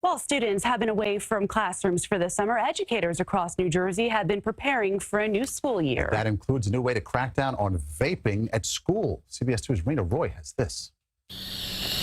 While students have been away from classrooms for the summer, educators across New Jersey have been preparing for a new school year. That includes a new way to crack down on vaping at school. CBS 2's Rena Roy has this.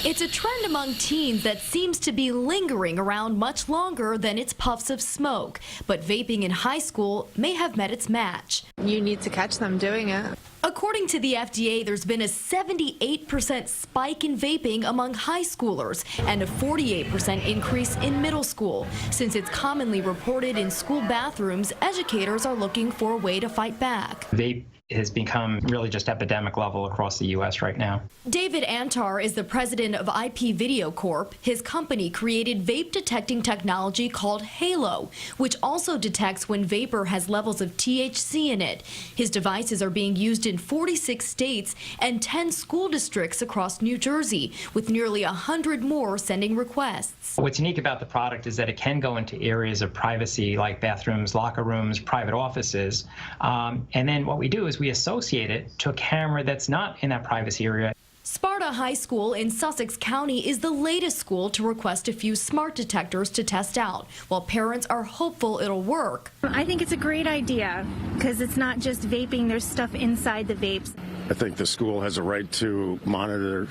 It's a trend among teens that seems to be lingering around much longer than its puffs of smoke. But vaping in high school may have met its match. You need to catch them doing it. According to the FDA, there's been a 78% spike in vaping among high schoolers and a 48% increase in middle school. Since it's commonly reported in school bathrooms, educators are looking for a way to fight back. Vape has become really just epidemic level across the U.S. right now. David Antar is the president of IPVideo Corp. His company created vape detecting technology called Halo, which also detects when vapor has levels of THC in it. His devices are being used in 46 states and 10 school districts across New Jersey, with nearly 100 more sending requests. What's unique about the product is that it can go into areas of privacy like bathrooms, locker rooms, private offices. And then what we do is we associate it to a camera that's not in that privacy area. Sparta High School in Sussex County is the latest school to request a few smart detectors to test out, while parents are hopeful it'll work. I think it's a great idea because it's not just vaping, there's stuff inside the vapes. I think the school has a right to monitor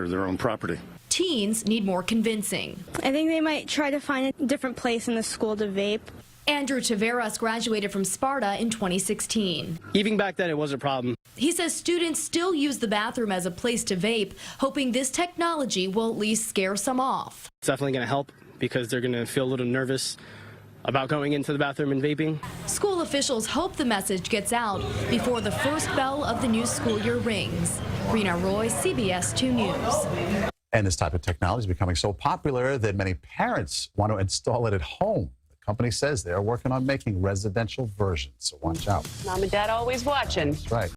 their own property. Teens need more convincing. I think they might try to find a different place in the school to vape. Andrew Taveras graduated from Sparta in 2016. Even back then, it was a problem. He says students still use the bathroom as a place to vape, hoping this technology will at least scare some off. It's definitely going to help because they're going to feel a little nervous about going into the bathroom and vaping. School officials hope the message gets out before the first bell of the new school year rings. Rena Roy, CBS 2 News. And this type of technology is becoming so popular that many parents want to install it at home. The company says they are working on making residential versions, so watch out. Mom and Dad always watching. That's right.